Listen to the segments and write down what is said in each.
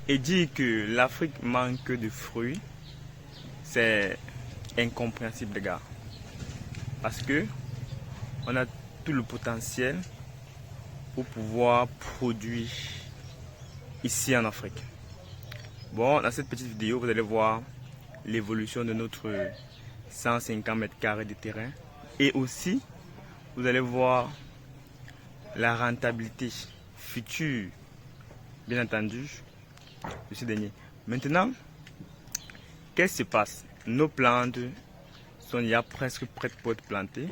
Et dire que l'Afrique manque de fruits, c'est incompréhensible, les gars. Parce que on a tout le potentiel pour pouvoir produire ici en Afrique. Bon, dans cette petite vidéo, vous allez voir l'évolution de notre 150 mètres carrés de terrain. Et aussi, vous allez voir la rentabilité future, bien entendu, de ce dernier. Maintenant, qu'est-ce qui se passe? Nos plantes sont déjà presque prêtes pour être plantées.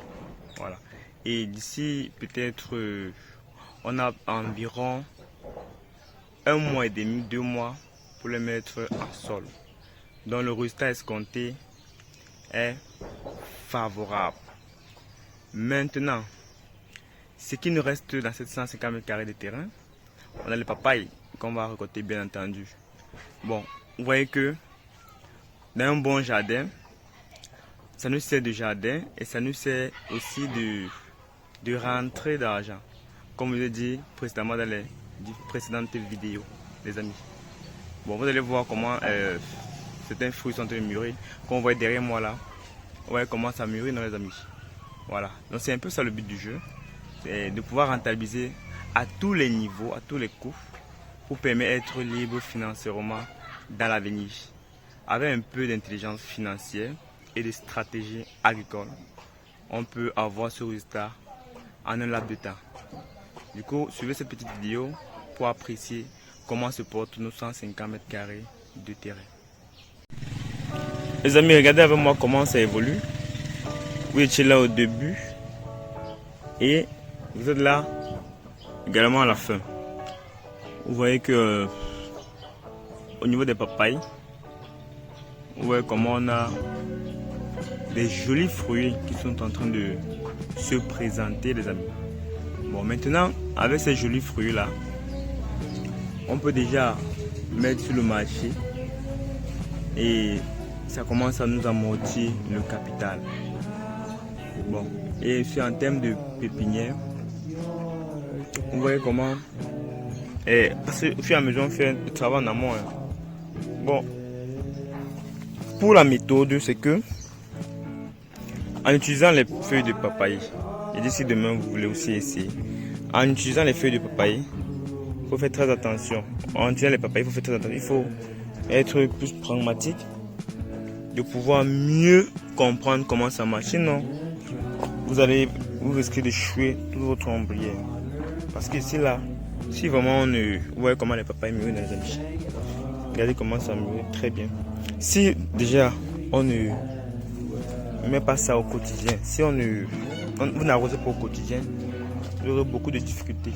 Voilà. Et d'ici peut-être, on a environ 1 mois et demi, 2 mois pour les mettre en sol. Donc le résultat escompté est favorable. Maintenant, ce qui nous reste dans cette 150 mètres carrés de terrain, on a les papayes qu'on va récolter bien entendu. Bon, vous voyez que dans un bon jardin, ça nous sert de jardin et ça nous sert aussi de rentrée d'argent. Comme je l'ai dit précédemment dans les précédentes vidéos, les amis. Bon, vous allez voir comment certains fruits sont en train de mûrir. Comme vous voyez derrière moi là, vous voyez comment ça mûrit, non les amis. Voilà, donc c'est un peu ça le but du jeu. C'est de pouvoir rentabiliser à tous les niveaux, à tous les coûts, pour permettre d'être libre financièrement dans l'avenir. Avec un peu d'intelligence financière et de stratégie agricole, on peut avoir ce résultat en un laps de temps. Du coup, suivez cette petite vidéo pour apprécier comment se portent nos 150 mètres carrés de terrain. Les amis, regardez avec moi comment ça évolue. Vous étiez là au début et vous êtes là également à la fin. Vous voyez que au niveau des papayes, vous voyez comment on a des jolis fruits qui sont en train de se présenter, les amis. Bon, maintenant, avec ces jolis fruits là, on peut déjà mettre sur le marché et ça commence à nous amortir le capital. Bon, et puis en termes de pépinière, vous voyez comment parce qu'au fur et à mesure on fait le travail en amont. Bon, pour la méthode, c'est que en utilisant les feuilles de papaye, et d'ici demain vous voulez aussi essayer, en utilisant les feuilles de papaye, il faut faire très attention. En utilisant les papayes, il faut faire très attention. Il faut être plus pragmatique, de pouvoir mieux comprendre comment ça marche. Sinon, vous risquez d'échouer tout votre ombrière. Parce que ici là, si vraiment vous voyez comment les papayes mûrissent dans les amis. Regardez comment ça mûrit très bien. Si déjà on ne met pas ça au quotidien, si vous n'arrosez pas au quotidien, vous aurez beaucoup de difficultés.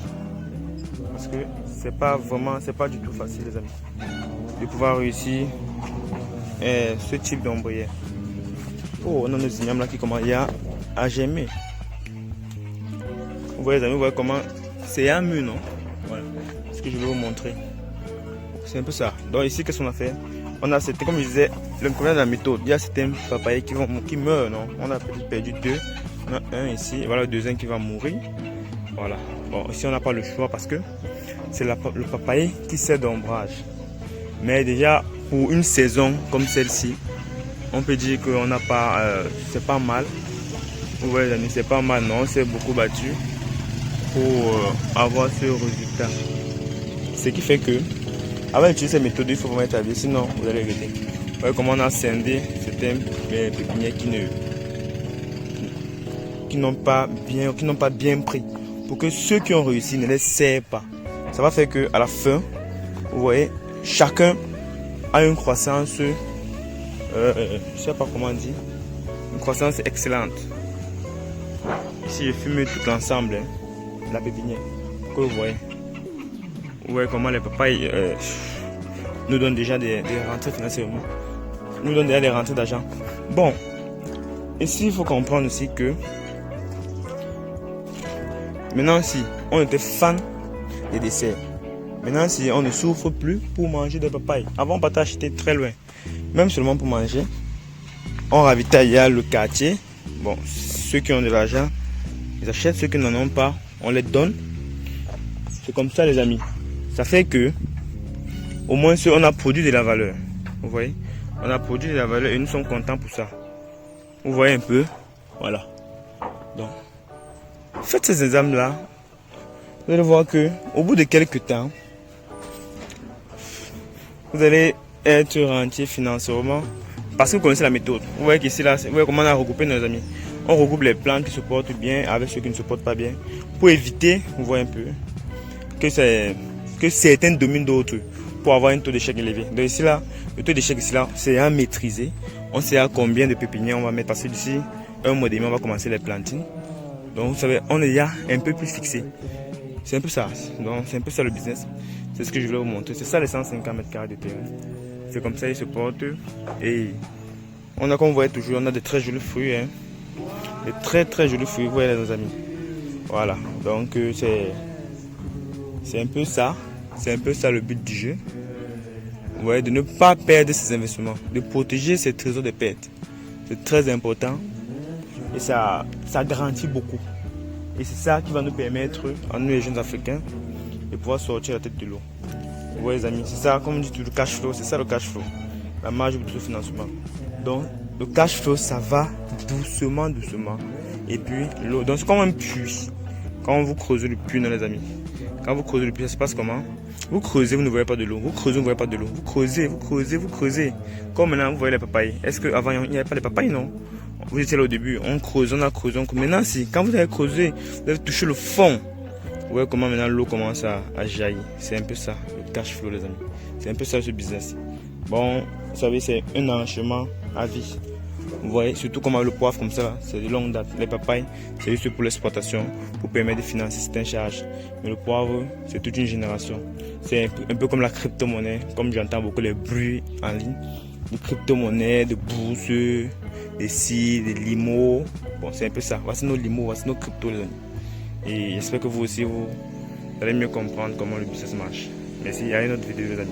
Parce que c'est pas du tout facile les amis, de pouvoir réussir ce type d'ombrière. Oh, on a nos ignames là qui commencent à germer. Vous voyez les amis, vous voyez comment c'est un mûr, non? Voilà, ce que je vais vous montrer. C'est un peu ça. Donc ici, qu'est-ce qu'on a fait? On a c'était, comme je disais, le problème de la méthode. Il y a certains papayers qui meurent, non? On a peut-être perdu 2. On a un ici, voilà le deuxième qui va mourir. Voilà. Bon, ici on n'a pas le choix parce que c'est le papayer qui sert d'ombrage. Mais déjà, pour une saison comme celle-ci, on peut dire qu'on n'a pas, c'est pas mal. Vous voyez les amis, c'est pas mal, non? On s'est beaucoup battu pour avoir ce résultat. Ce qui fait que, avant d'utiliser ces méthodes, il faut vraiment établir, sinon vous allez regretter. Vous voyez comment on a scindé certains pépinières qui n'ont pas bien pris. Pour que ceux qui ont réussi ne les serrent pas. Ça va faire que à la fin, vous voyez, chacun a une croissance, je ne sais pas comment dire, une croissance excellente. Ici, je filme tout l'ensemble de la pépinière. Que vous voyez. Vous voyez comment les papayes nous donnent déjà des rentrées financièrement. Nous donnent déjà des rentrées d'argent. Bon, ici, il faut comprendre aussi que maintenant, si on était fan des desserts, maintenant, si on ne souffre plus pour manger des papayes. Avant, on partait acheter très loin, même seulement pour manger. On ravitaille le quartier. Bon, ceux qui ont de l'argent, ils achètent. Ceux qui n'en ont pas, on les donne. C'est comme ça, les amis. Ça fait que au moins on a produit de la valeur. Vous voyez, on a produit de la valeur et nous sommes contents pour ça. Vous voyez un peu, voilà. Donc, faites ces examens-là. Vous allez voir que au bout de quelques temps, vous allez être rentier financièrement parce que vous connaissez la méthode. Vous voyez qu'ici, là, vous voyez comment on a regroupé nos amis. On regroupe les plantes qui se portent bien avec ceux qui ne se portent pas bien pour éviter, vous voyez un peu, que certains dominent d'autres pour avoir un taux d'échec élevé. Donc ici, là, le taux d'échec ici, là, c'est à maîtriser. On sait à combien de pépinières on va mettre parce que d'ici un mois et demi, on va commencer les plantines. Donc vous savez, on est déjà un peu plus fixé. C'est un peu ça. Donc c'est un peu ça le business. C'est ce que je voulais vous montrer. C'est ça les 150 mètres carrés de terrain. C'est comme ça ils se portent. Et on a, comme vous voyez toujours, on a de très jolis fruits. Hein. De très très jolis fruits, vous voyez nos amis. Voilà. Donc c'est un peu ça. C'est un peu ça le but du jeu. Vous voyez, de ne pas perdre ses investissements. De protéger ses trésors de perte. C'est très important. Et ça garantit beaucoup. Et c'est ça qui va nous permettre, à nous les jeunes Africains, de pouvoir sortir la tête de l'eau. Vous voyez les amis, c'est ça, comme on dit, le cash flow, c'est ça le cash flow. La marge de financement. Donc, le cash flow, ça va doucement, doucement. Et puis, l'eau, donc c'est comme un puits. Quand vous creusez le puits, non les amis. Quand vous creusez le puits, ça se passe comment? Vous creusez, vous ne voyez pas de l'eau. Vous creusez, vous ne voyez pas de l'eau. Vous creusez, vous creusez, vous creusez. Comme maintenant, vous voyez les papayes. Est-ce qu'avant, il n'y avait pas de papayes, non? Vous étiez là au début, on creuse, on a creusé, on creuse. Maintenant, si, quand vous avez creusé, vous avez touché le fond. Vous voyez comment maintenant l'eau commence à jaillir. C'est un peu ça, le cash flow, les amis. C'est un peu ça, ce business. Bon, vous savez, c'est un enrichissement à vie. Vous voyez, surtout comme le poivre comme ça, c'est de longue date. Les papayes, c'est juste pour l'exportation, pour permettre de financer certaines charges. Mais le poivre, c'est toute une génération. C'est un peu comme la crypto-monnaie, comme j'entends beaucoup les bruits en ligne. Des crypto-monnaies, de bourses, des CID, des limos. Bon, c'est un peu ça. Voici nos limos, voici nos cryptos, les amis. Et j'espère que vous aussi, vous allez mieux comprendre comment le business marche. Merci, il y a une autre vidéo, les amis.